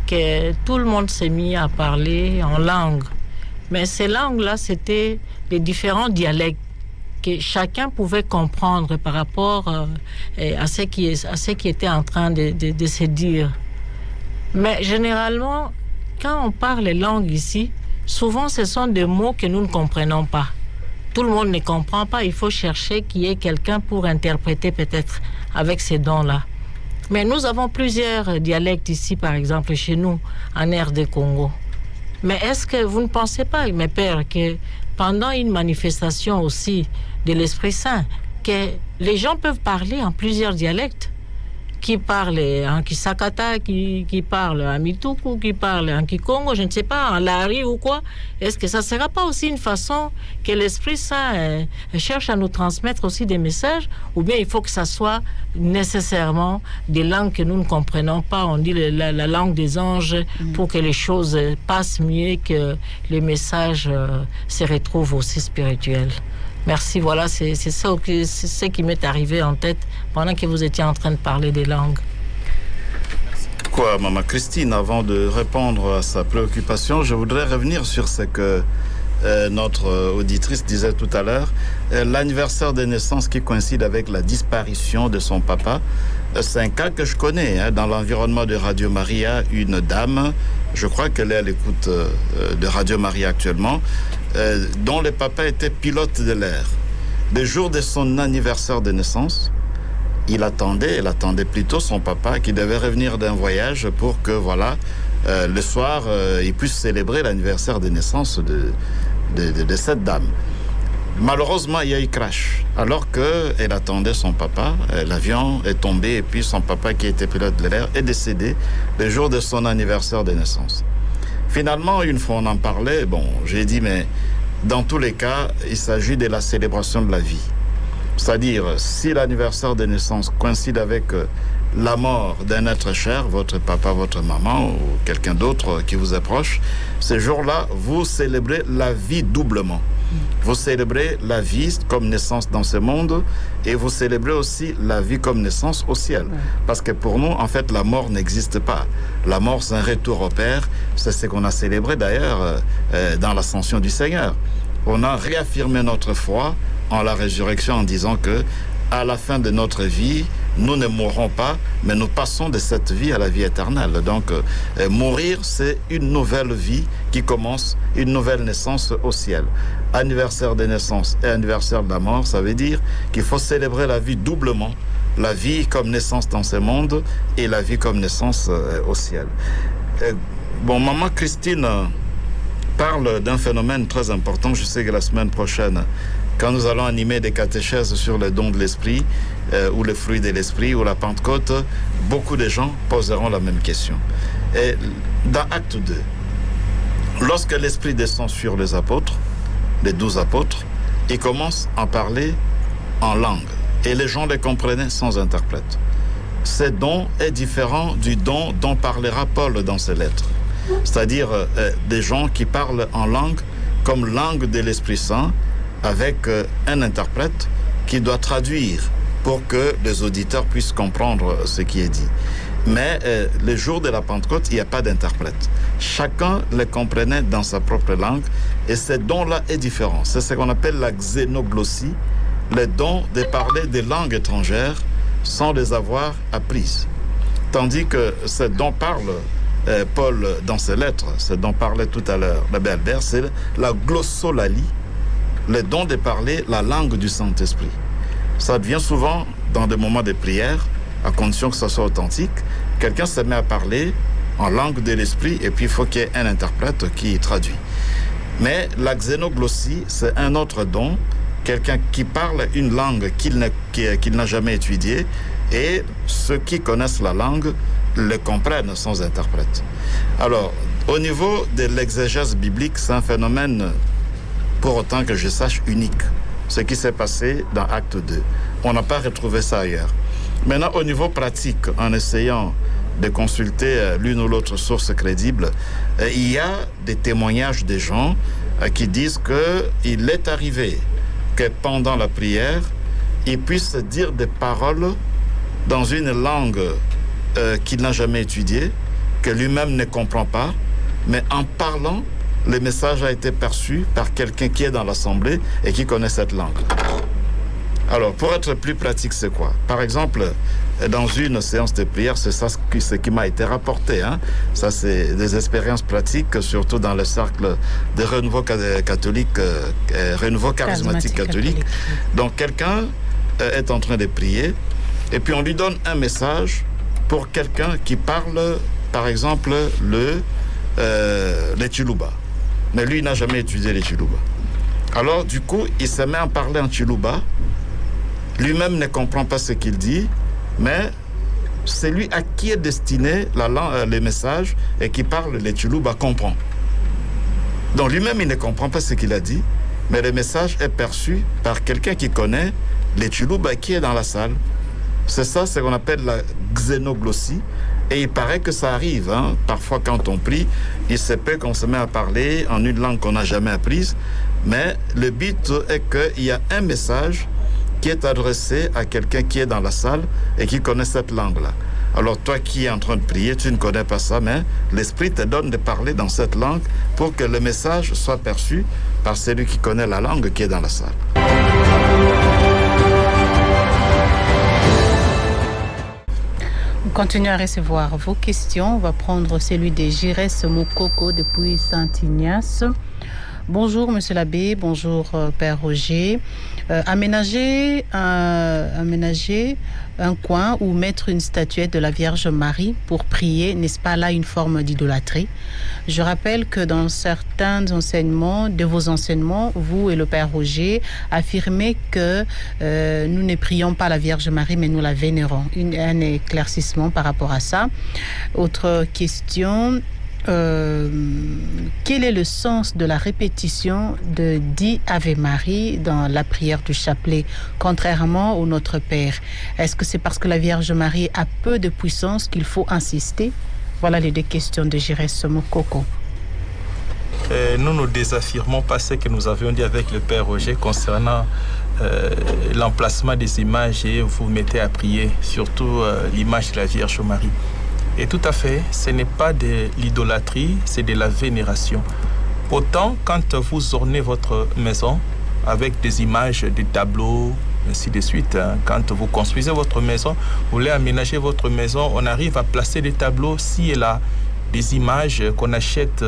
Speaker 4: que tout le monde s'est mis à parler en langue. Mais ces langues-là, c'était les différents dialectes que chacun pouvait comprendre par rapport à ce qui était en train de se dire. Mais généralement, quand on parle les langues ici, souvent ce sont des mots que nous ne comprenons pas. Tout le monde ne comprend pas, il faut chercher qu'il y ait quelqu'un pour interpréter peut-être avec ces dons-là. Mais nous avons plusieurs dialectes ici, par exemple, chez nous, en RD Congo. Mais est-ce que vous ne pensez pas, mes pères, que pendant une manifestation aussi de l'Esprit Saint, que les gens peuvent parler en plusieurs dialectes, qui parle en Kisakata, qui parle en Mituku, qui parle en Kikongo, je ne sais pas, en Lari ou quoi. Est-ce que ça ne sera pas aussi une façon que l'Esprit Saint cherche à nous transmettre aussi des messages, ou bien il faut que ça soit nécessairement des langues que nous ne comprenons pas, on dit la langue des anges, pour que les choses passent mieux, que les messages se retrouvent aussi spirituels. Merci, voilà, c'est ce qui m'est arrivé en tête pendant que vous étiez en train de parler des langues.
Speaker 2: Quoi, Maman Christine, avant de répondre à sa préoccupation, je voudrais revenir sur ce que notre auditrice disait tout à l'heure. L'anniversaire de naissance qui coïncide avec la disparition de son papa, c'est un cas que je connais. Dans l'environnement de Radio Maria, une dame, je crois qu'elle est à l'écoute de Radio Maria actuellement, dont le papa était pilote de l'air. Le jour de son anniversaire de naissance, elle attendait plutôt son papa qui devait revenir d'un voyage pour que, voilà, le soir, il puisse célébrer l'anniversaire de naissance de cette dame. Malheureusement, il y a eu crash. Alors qu'elle attendait son papa, l'avion est tombé et puis son papa, qui était pilote de l'air, est décédé le jour de son anniversaire de naissance. Finalement, une fois on en parlait, j'ai dit, mais dans tous les cas, il s'agit de la célébration de la vie. C'est-à-dire, si l'anniversaire de naissance coïncide avec la mort d'un être cher, votre papa, votre maman ou quelqu'un d'autre qui vous est proche, ce jour-là, vous célébrez la vie doublement. Vous célébrez la vie comme naissance dans ce monde et vous célébrez aussi la vie comme naissance au ciel. Parce que pour nous, en fait, la mort n'existe pas. La mort, c'est un retour au Père. C'est ce qu'on a célébré d'ailleurs dans l'ascension du Seigneur. On a réaffirmé notre foi en la résurrection en disant que à la fin de notre vie, nous ne mourrons pas, mais nous passons de cette vie à la vie éternelle. Donc, mourir, c'est une nouvelle vie qui commence, une nouvelle naissance au ciel. Anniversaire de naissance et anniversaire de la mort, ça veut dire qu'il faut célébrer la vie doublement. La vie comme naissance dans ce monde et la vie comme naissance au ciel. Maman Christine parle d'un phénomène très important. Je sais que la semaine prochaine, quand nous allons animer des catéchèses sur les dons de l'esprit, ou le fruit de l'esprit, ou la Pentecôte, beaucoup de gens poseront la même question. Et dans Acte 2, lorsque l'esprit descend sur les apôtres, les 12 apôtres, il commence à parler en langue. Et les gens les comprenaient sans interprète. Ce don est différent du don dont parlera Paul dans ses lettres. C'est-à-dire des gens qui parlent en langue comme langue de l'Esprit Saint, avec un interprète qui doit traduire pour que les auditeurs puissent comprendre ce qui est dit. Mais le jour de la Pentecôte, il n'y a pas d'interprète. Chacun le comprenait dans sa propre langue et ce don-là est différent. C'est ce qu'on appelle la xénoglossie, le don de parler des langues étrangères sans les avoir apprises. Tandis que ce dont parle Paul dans ses lettres, ce dont parlait tout à l'heure l'abbé Albert, c'est la glossolalie, le don de parler la langue du Saint-Esprit. Ça devient souvent dans des moments de prière, à condition que ça soit authentique. Quelqu'un se met à parler en langue de l'esprit et puis il faut qu'il y ait un interprète qui traduit. Mais la xénoglossie, c'est un autre don, quelqu'un qui parle une langue qu'il n'a jamais étudiée et ceux qui connaissent la langue le comprennent sans interprète. Alors, au niveau de l'exégèse biblique, c'est un phénomène, pour autant que je sache, unique. Ce qui s'est passé dans Acte 2. On n'a pas retrouvé ça ailleurs. Maintenant, au niveau pratique, en essayant de consulter l'une ou l'autre source crédible, il y a des témoignages des gens qui disent qu'il est arrivé que pendant la prière, ils puissent dire des paroles dans une langue qu'il n'a jamais étudiée, que lui-même ne comprend pas, mais en parlant, le message a été perçu par quelqu'un qui est dans l'assemblée et qui connaît cette langue. Alors, pour être plus pratique, c'est quoi? Par exemple, dans une séance de prière, c'est ça ce qui m'a été rapporté. Ça, c'est des expériences pratiques, surtout dans le cercle de renouveau catholique, renouveau charismatique catholique. Donc, quelqu'un est en train de prier et puis on lui donne un message pour quelqu'un qui parle, par exemple, le Chiluba. Mais lui, il n'a jamais étudié les Chiluba. Alors, du coup, il se met à parler en Chiluba. Lui-même ne comprend pas ce qu'il dit, mais celui à qui est destiné les messages et qui parle les Tshilouba comprend. Donc lui-même, il ne comprend pas ce qu'il a dit, mais le message est perçu par quelqu'un qui connaît les Tshilouba qui est dans la salle. C'est ça, c'est ce qu'on appelle la xénoglossie. Et il paraît que ça arrive, hein. Parfois quand on prie, il se peut qu'on se met à parler en une langue qu'on n'a jamais apprise, mais le but est qu'il y a un message qui est adressé à quelqu'un qui est dans la salle et qui connaît cette langue-là. Alors toi qui es en train de prier, tu ne connais pas ça, mais l'Esprit te donne de parler dans cette langue pour que le message soit perçu par celui qui connaît la langue qui est dans la salle.
Speaker 1: On continue à recevoir vos questions. On va prendre celui de Giresse Mokoko depuis Saint-Ignace. Bonjour, Monsieur l'abbé. Bonjour, Père Roger. Aménager un coin ou mettre une statuette de la Vierge Marie pour prier, n'est-ce pas là une forme d'idolâtrie? Je rappelle que dans certains enseignements, de vos enseignements, vous et le Père Roger affirmez que nous ne prions pas la Vierge Marie, mais nous la vénérons. Un éclaircissement par rapport à ça. Autre question. Quel est le sens de la répétition de 10 Ave Marie dans la prière du chapelet, contrairement au Notre Père? Est-ce que c'est parce que la Vierge Marie a peu de puissance qu'il faut insister? Voilà les deux questions de Giresse Mokoko.
Speaker 3: Nous ne désaffirmons pas ce que nous avions dit avec le Père Roger concernant l'emplacement des images et vous mettez à prier, surtout l'image de la Vierge Marie. Et tout à fait, ce n'est pas de l'idolâtrie, c'est de la vénération. Autant quand vous ornez votre maison avec des images, des tableaux, ainsi de suite. Quand vous construisez votre maison, vous voulez aménager votre maison, on arrive à placer des tableaux ci et là, des images qu'on achète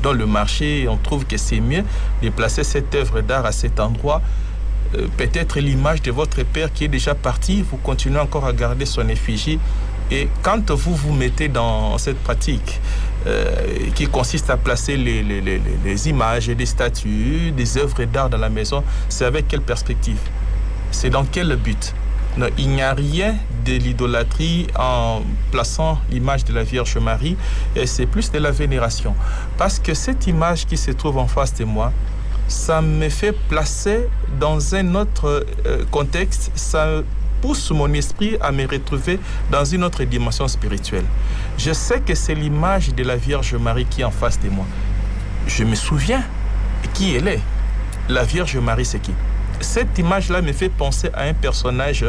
Speaker 3: dans le marché, et on trouve que c'est mieux de placer cette œuvre d'art à cet endroit. Peut-être l'image de votre père qui est déjà parti, vous continuez encore à garder son effigie. Et quand vous vous mettez dans cette pratique qui consiste à placer les images, des statues, des œuvres d'art dans la maison, c'est avec quelle perspective? C'est dans quel but? Non, il n'y a rien de l'idolâtrie en plaçant l'image de la Vierge Marie, et c'est plus de la vénération. Parce que cette image qui se trouve en face de moi, ça me fait placer dans un autre contexte, ça pousse mon esprit à me retrouver dans une autre dimension spirituelle. Je sais que c'est l'image de la Vierge Marie qui est en face de moi. Je me souviens qui elle est. La Vierge Marie, c'est qui? Cette image-là me fait penser à un personnage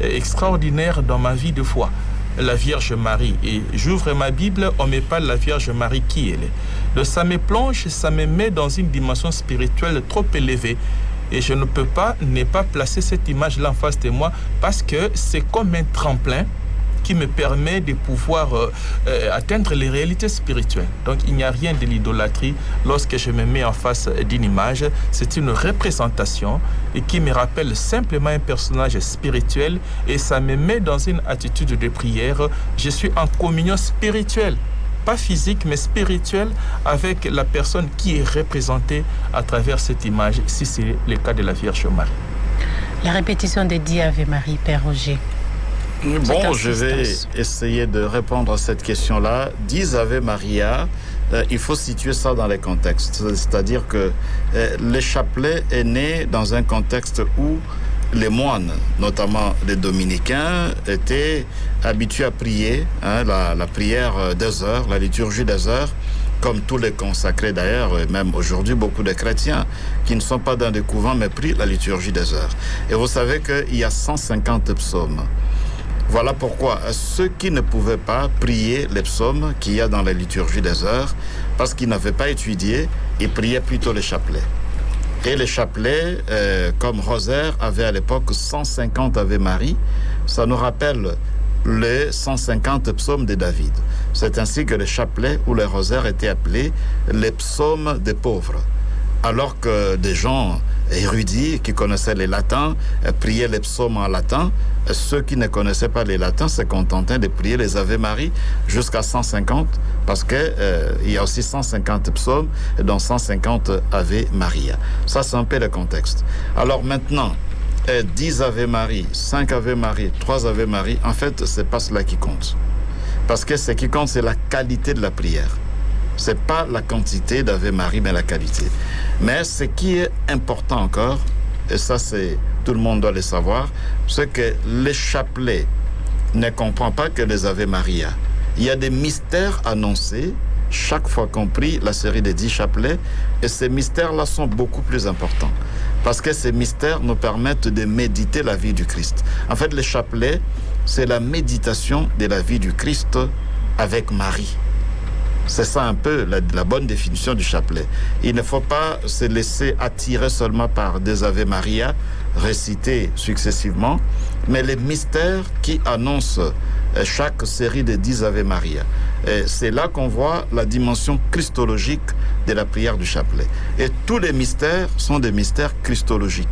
Speaker 3: extraordinaire dans ma vie de foi. La Vierge Marie. Et j'ouvre ma Bible, on me parle de la Vierge Marie, qui elle est. Donc ça me plonge, ça me met dans une dimension spirituelle trop élevée. Et je ne peux pas ne pas placer cette image-là en face de moi parce que c'est comme un tremplin qui me permet de pouvoir atteindre les réalités spirituelles. Donc il n'y a rien de l'idolâtrie lorsque je me mets en face d'une image. C'est une représentation et qui me rappelle simplement un personnage spirituel et ça me met dans une attitude de prière. Je suis en communion spirituelle. Pas physique, mais spirituelle, avec la personne qui est représentée à travers cette image, si c'est le cas de la Vierge Marie.
Speaker 1: La répétition des 10 Ave Marie, Père Roger.
Speaker 2: Bon, je vais essayer de répondre à cette question-là. 10 Ave Maria, il faut situer ça dans les contextes. C'est-à-dire que le chapelet est né dans un contexte où les moines, notamment les dominicains, étaient habitués à prier, la prière des heures, la liturgie des heures, comme tous les consacrés d'ailleurs, et même aujourd'hui beaucoup de chrétiens qui ne sont pas dans des couvents mais prient la liturgie des heures. Et vous savez qu'il y a 150 psaumes. Voilà pourquoi ceux qui ne pouvaient pas prier les psaumes qu'il y a dans la liturgie des heures, parce qu'ils n'avaient pas étudié, ils priaient plutôt les chapelets. Et les chapelets, comme rosaire, avaient à l'époque 150 Ave Marie. Ça nous rappelle les 150 psaumes de David. C'est ainsi que les chapelets ou les rosaires étaient appelés les psaumes des pauvres. Alors que des gens érudits qui connaissaient les latins priaient les psaumes en latin, ceux qui ne connaissaient pas les latins se contentaient de prier les Ave Marie jusqu'à 150, parce que il y a aussi 150 psaumes, dont 150 Ave Maria. Ça, c'est un peu le contexte. Alors maintenant, 10 Ave Marie, 5 Ave Marie, 3 Ave Marie, en fait, c'est pas cela qui compte. Parce que ce qui compte, c'est la qualité de la prière. C'est pas la quantité d'Ave Marie, mais la qualité. Mais ce qui est important encore, et ça, tout le monde doit le savoir, c'est que les chapelets ne comprennent pas que les Ave Maria. Il y a des mystères annoncés chaque fois qu'on prie la série des 10 chapelets, et ces mystères-là sont beaucoup plus importants. Parce que ces mystères nous permettent de méditer la vie du Christ. En fait, les chapelets, c'est la méditation de la vie du Christ avec Marie. C'est ça un peu la bonne définition du chapelet. Il ne faut pas se laisser attirer seulement par des Ave Maria récités successivement, mais les mystères qui annoncent chaque série de 10 Ave Maria. Et c'est là qu'on voit la dimension christologique de la prière du chapelet. Et tous les mystères sont des mystères christologiques.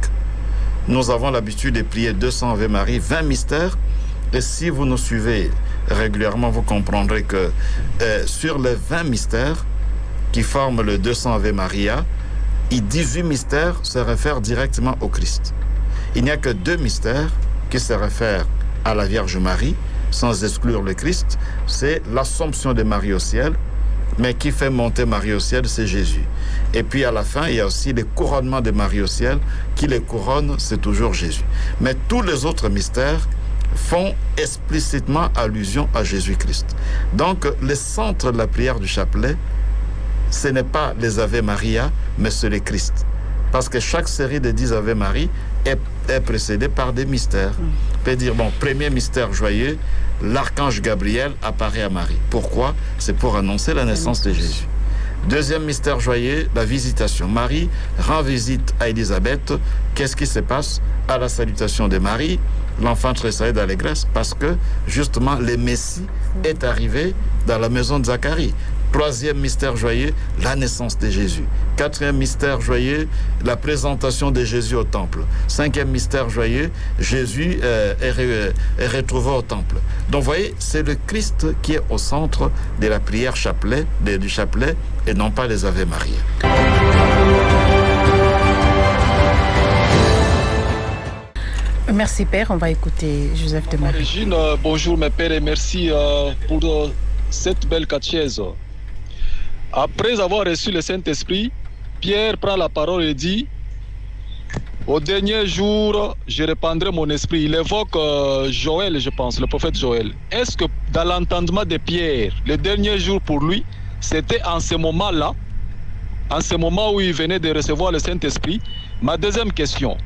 Speaker 2: Nous avons l'habitude de prier 200 Ave Marie, 20 mystères, et si vous nous suivez régulièrement, vous comprendrez que sur les 20 mystères qui forment le 200 Ave Maria, 18 mystères se réfèrent directement au Christ. Il n'y a que 2 mystères qui se réfèrent à la Vierge Marie, sans exclure le Christ. C'est l'Assomption de Marie au ciel, mais qui fait monter Marie au ciel, c'est Jésus. Et puis à la fin, il y a aussi le couronnement de Marie au ciel, qui les couronne, c'est toujours Jésus. Mais tous les autres mystères font explicitement allusion à Jésus-Christ. Donc, le centre de la prière du chapelet, ce n'est pas les Ave Maria, mais c'est le Christ. Parce que chaque série de 10 Ave Marie est précédée par des mystères. On peut dire, bon, premier mystère joyeux, l'archange Gabriel apparaît à Marie. Pourquoi? C'est pour annoncer la naissance de Jésus. Deuxième mystère joyeux, la visitation. Marie rend visite à Élisabeth. Qu'est-ce qui se passe? À la salutation de Marie, l'enfant tressaille d'allégresse parce que, justement, le Messie est arrivé dans la maison de Zacharie. Troisième mystère joyeux, la naissance de Jésus. Quatrième mystère joyeux, la présentation de Jésus au temple. Cinquième mystère joyeux, Jésus est retrouvé au temple. Donc, vous voyez, c'est le Christ qui est au centre de la prière chapelet, du chapelet, et non pas les Ave Maria.
Speaker 1: Merci Père, on va écouter Joseph de Marie.
Speaker 6: Régine, bonjour mes pères et merci pour cette belle catéchèse. Après avoir reçu le Saint-Esprit, Pierre prend la parole et dit: au dernier jour, je répandrai mon esprit. Il évoque Joël, je pense, le prophète Joël. Est-ce que dans l'entendement de Pierre, le dernier jour pour lui, c'était en ce moment-là, en ce moment où il venait de recevoir le Saint-Esprit? Ma deuxième question.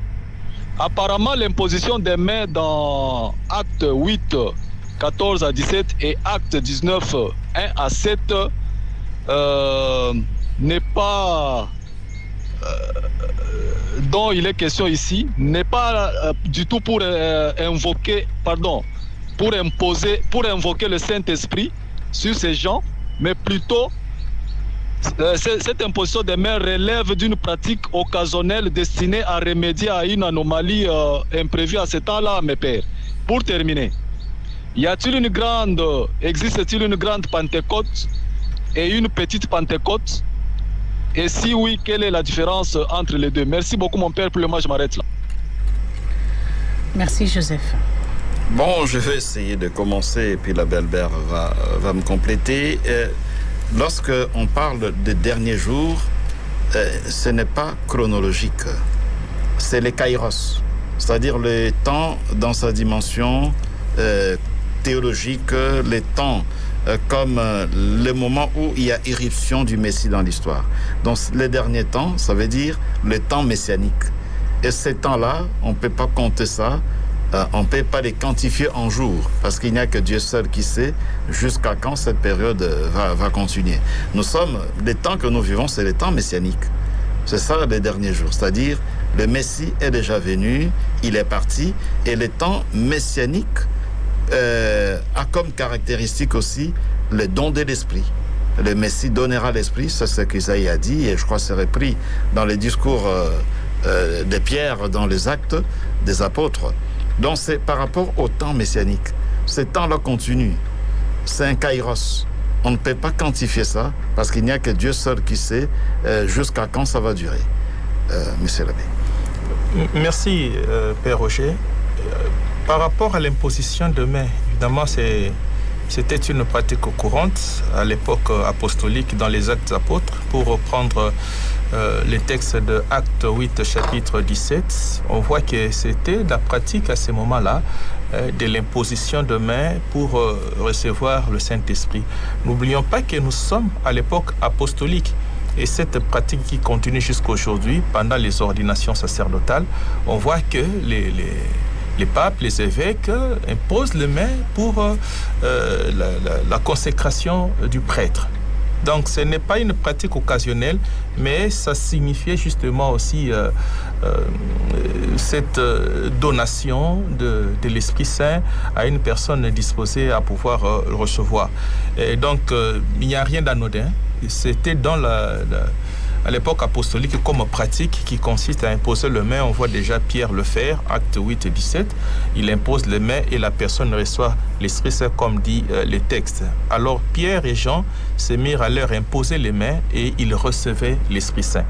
Speaker 6: Apparemment, l'imposition des mains dans Acte 8, 14 à 17 et Acte 19, 1 à 7 n'est pas, dont il est question ici, n'est pas du tout pour invoquer le Saint-Esprit sur ces gens, mais plutôt cette imposition des mains relève d'une pratique occasionnelle destinée à remédier à une anomalie imprévue à ce temps-là, mes pères. Pour terminer, existe-t-il une grande Pentecôte et une petite Pentecôte? Et si oui, quelle est la différence entre les deux? Merci beaucoup, mon père. Pour le moment, je m'arrête là.
Speaker 1: Merci, Joseph.
Speaker 2: Bon, je vais essayer de commencer et puis la belle-mère va me compléter. Lorsque on parle des derniers jours, ce n'est pas chronologique. C'est les kairos, c'est-à-dire le temps dans sa dimension théologique, les temps comme le moment où il y a irruption du Messie dans l'histoire. Donc les derniers temps, ça veut dire le temps messianique. Et ces temps-là, on ne peut pas compter ça, on ne peut pas les quantifier en jours, parce qu'il n'y a que Dieu seul qui sait jusqu'à quand cette période va continuer. Les temps que nous vivons, c'est les temps messianiques. C'est ça les derniers jours, c'est-à-dire le Messie est déjà venu, il est parti, et les temps messianiques a comme caractéristique aussi le don de l'Esprit. Le Messie donnera l'Esprit, c'est ce qu'Isaïe a dit, et je crois que c'est repris dans les discours de Pierre, dans les actes des apôtres. Donc c'est par rapport au temps messianique. Ce temps-là continue. C'est un kairos. On ne peut pas quantifier ça, parce qu'il n'y a que Dieu seul qui sait jusqu'à quand ça va durer. Monsieur l'abbé.
Speaker 3: Merci, Père Roger. Par rapport à l'imposition de main, évidemment, c'était une pratique courante à l'époque apostolique dans les Actes apôtres. Pour reprendre les textes de Actes 8, chapitre 17, on voit que c'était la pratique à ce moment-là de l'imposition de main pour recevoir le Saint-Esprit. N'oublions pas que nous sommes à l'époque apostolique. Et cette pratique qui continue jusqu'à aujourd'hui, pendant les ordinations sacerdotales, on voit que les papes, les évêques imposent les mains pour la consécration du prêtre. Donc ce n'est pas une pratique occasionnelle, mais ça signifiait justement aussi cette donation de l'Esprit Saint à une personne disposée à pouvoir recevoir. Et donc il n'y a rien d'anodin. C'était à l'époque apostolique comme pratique qui consiste à imposer les mains. On voit déjà Pierre le faire, Actes 8 et 17. Il impose les mains et la personne reçoit l'Esprit Saint comme dit les textes. Alors Pierre et Jean se mirent à leur imposer les mains et ils recevaient l'Esprit Saint.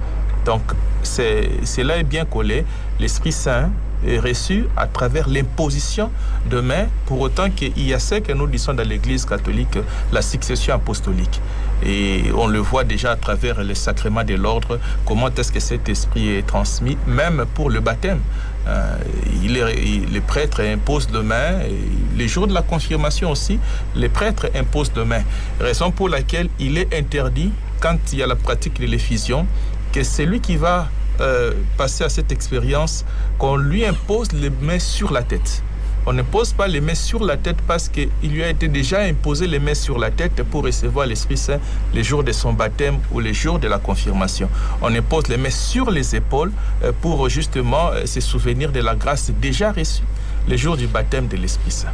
Speaker 3: Donc cela est bien collé. L'Esprit Saint est reçu à travers l'imposition de mains, pour autant qu'il y a ce que nous disons dans l'Église catholique, la succession apostolique. Et on le voit déjà à travers les sacrements de l'ordre, comment est-ce que cet esprit est transmis, même pour le baptême. Les prêtres imposent de main, les jours de la confirmation aussi, les prêtres imposent de main. Raison pour laquelle il est interdit, quand il y a la pratique de l'effusion, que celui qui va passer à cette expérience, qu'on lui impose les mains sur la tête. On ne pose pas les mains sur la tête parce qu'il lui a été déjà imposé les mains sur la tête pour recevoir l'Esprit Saint les jours de son baptême ou les jours de la confirmation. On impose les mains sur les épaules pour justement se souvenir de la grâce déjà reçue les jours du baptême de l'Esprit Saint.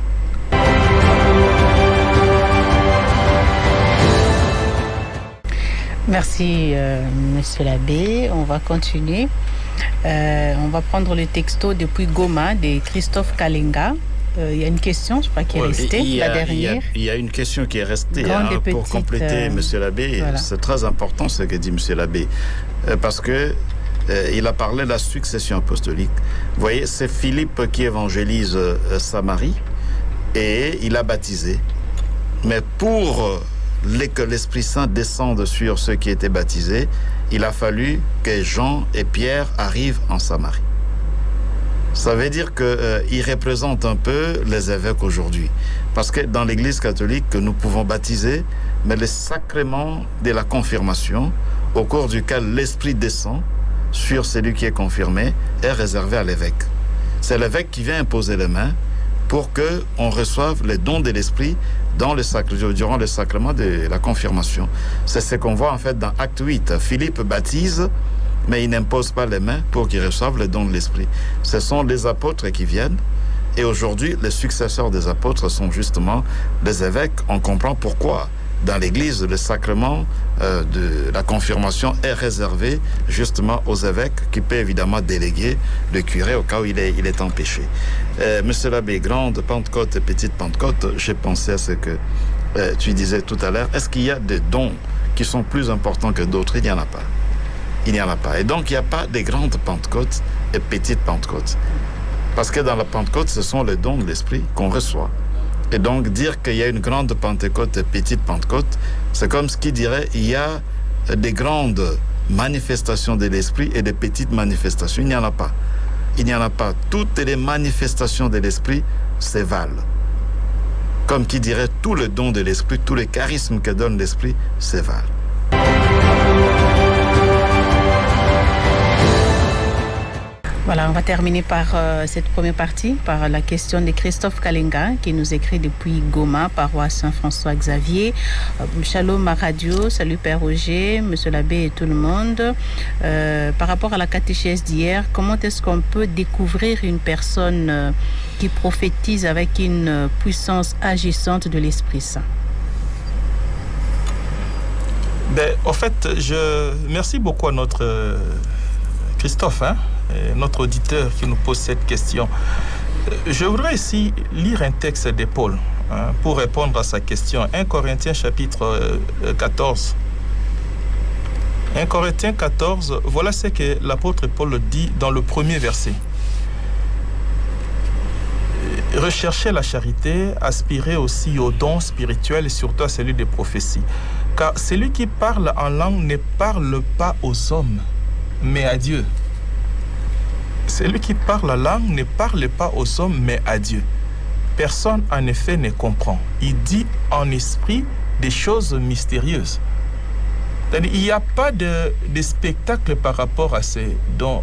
Speaker 1: Merci, Monsieur l'abbé. On va continuer. On va prendre le texto depuis Goma de Christophe Kalenga. Il y a une question, je crois, qui est restée, la dernière.
Speaker 2: Il y a une question qui est restée
Speaker 1: petite,
Speaker 2: pour compléter, Monsieur l'abbé. Voilà. C'est très important ce que dit Monsieur l'abbé, parce que il a parlé de la succession apostolique. Vous voyez, c'est Philippe qui évangélise Samarie et il a baptisé. Mais pour que l'Esprit Saint descende sur ceux qui étaient baptisés, il a fallu que Jean et Pierre arrivent en Samarie. Ça veut dire qu'ils représentent un peu les évêques aujourd'hui. Parce que dans l'Église catholique, nous pouvons baptiser, mais le sacrement de la confirmation, au cours duquel l'Esprit descend sur celui qui est confirmé, est réservé à l'évêque. C'est l'évêque qui vient imposer les mains pour qu'on reçoive les dons de l'Esprit durant le sacrement de la confirmation. C'est ce qu'on voit en fait dans Acte 8. Philippe baptise, mais il n'impose pas les mains pour qu'ils reçoivent les dons de l'Esprit. Ce sont les apôtres qui viennent, et aujourd'hui, les successeurs des apôtres sont justement les évêques. On comprend pourquoi dans l'Église, le sacrement de la confirmation est réservé justement aux évêques qui peuvent évidemment déléguer le curé au cas où il est empêché. Monsieur l'abbé, grande Pentecôte et petite Pentecôte, j'ai pensé à ce que tu disais tout à l'heure. Est-ce qu'il y a des dons qui sont plus importants que d'autres? Il n'y en a pas. Il n'y en a pas. Et donc, il n'y a pas de grandes Pentecôtes et petites Pentecôtes. Parce que dans la Pentecôte, ce sont les dons de l'Esprit qu'on reçoit. Et donc, dire qu'il y a une grande Pentecôte et petite Pentecôte, c'est comme ce qui dirait il y a des grandes manifestations de l'Esprit et des petites manifestations. Il n'y en a pas. Il n'y en a pas. Toutes les manifestations de l'Esprit se valent. Comme qui dirait tous les dons de l'Esprit, tous les charismes que donne l'Esprit se valent.
Speaker 1: Voilà, on va terminer par cette première partie, par la question de Christophe Kalenga, qui nous écrit depuis Goma, paroisse Saint-François-Xavier. Shalom à radio, salut Père Roger, Monsieur l'abbé et tout le monde. Par rapport à la catéchèse d'hier, comment est-ce qu'on peut découvrir une personne qui prophétise avec une puissance agissante de l'Esprit Saint?
Speaker 3: En fait, merci beaucoup à notre Christophe, notre auditeur qui nous pose cette question. Je voudrais ici lire un texte de Paul pour répondre à sa question. 1 Corinthiens chapitre 14. 1 Corinthiens 14, voilà ce que l'apôtre Paul dit dans le premier verset. Recherchez la charité, aspirez aussi aux dons spirituels et surtout à celui des prophéties. Car celui qui parle en langue ne parle pas aux hommes, mais à Dieu. Celui qui parle en langue ne parle pas aux hommes, mais à Dieu. Personne en effet ne comprend. Il dit en esprit des choses mystérieuses. Il n'y a pas de spectacle par rapport à ces dons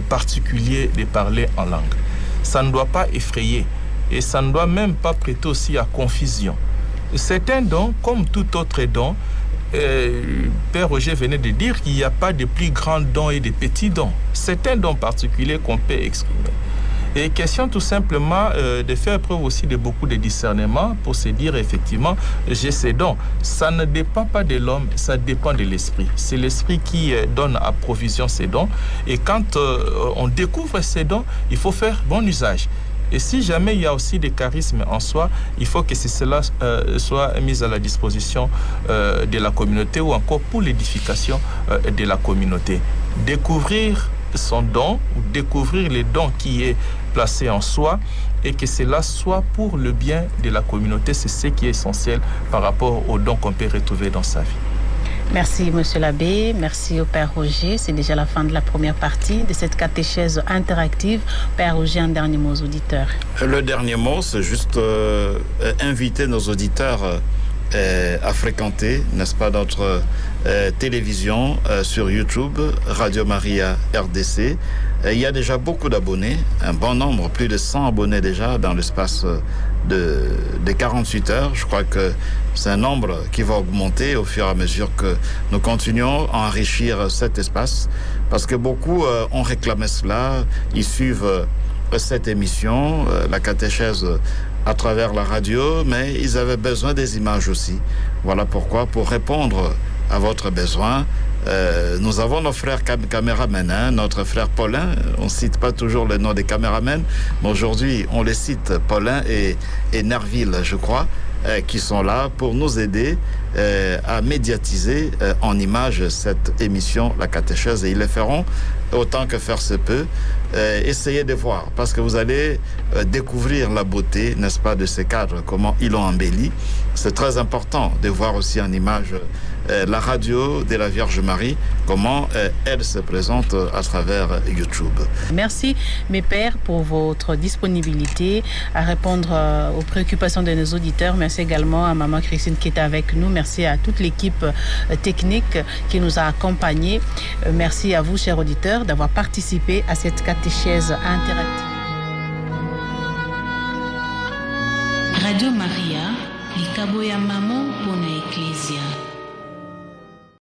Speaker 3: particuliers de parler en langue. Ça ne doit pas effrayer et ça ne doit même pas prêter aussi à confusion. C'est un don comme tout autre don. Père Roger venait de dire qu'il n'y a pas de plus grands dons et de petits dons. C'est un don particulier qu'on peut exprimer. Et question tout simplement de faire preuve aussi de beaucoup de discernement pour se dire effectivement, j'ai ces dons. Ça ne dépend pas de l'homme, ça dépend de l'esprit. C'est l'esprit qui donne à provision ces dons. Et quand on découvre ces dons, il faut faire bon usage. Et si jamais il y a aussi des charismes en soi, il faut que cela soit mis à la disposition de la communauté ou encore pour l'édification de la communauté. Découvrir son don ou découvrir les dons qui est placé en soi et que cela soit pour le bien de la communauté, c'est ce qui est essentiel par rapport aux dons qu'on peut retrouver dans sa vie.
Speaker 1: Merci, Monsieur l'abbé. Merci au Père Roger. C'est déjà la fin de la première partie de cette catéchèse interactive. Père Roger, un dernier mot aux auditeurs.
Speaker 2: Le dernier mot, c'est juste inviter nos auditeurs à fréquenter, n'est-ce pas, notre télévision sur YouTube, Radio Maria RDC. Il y a déjà beaucoup d'abonnés, un bon nombre, plus de 100 abonnés déjà dans l'espace de 48 heures. Je crois que c'est un nombre qui va augmenter au fur et à mesure que nous continuons à enrichir cet espace, parce que beaucoup ont réclamé cela. Ils suivent cette émission, la catéchèse à travers la radio, mais ils avaient besoin des images aussi. Voilà pourquoi, pour répondre à votre besoin, nous avons nos frères caméramens, notre frère Paulin. On ne cite pas toujours le nom des caméramens, mais aujourd'hui, on les cite, Paulin et Nerville, je crois, qui sont là pour nous aider à médiatiser en images cette émission, la catéchèse, et ils le feront autant que faire se peut. Essayez de voir, parce que vous allez découvrir la beauté, n'est-ce pas, de ces cadres, comment ils l'ont embelli. C'est très important de voir aussi en image la radio de la Vierge Marie, comment elle se présente à travers YouTube.
Speaker 1: Merci, mes pères, pour votre disponibilité à répondre aux préoccupations de nos auditeurs. Merci également à Maman Christine qui est avec nous. Merci à toute l'équipe technique qui nous a accompagnés. Merci à vous, chers auditeurs, d'avoir participé à cette catéchèse interactive.
Speaker 7: Radio Maria, Likabo ya Mamo pour la Ecclesia.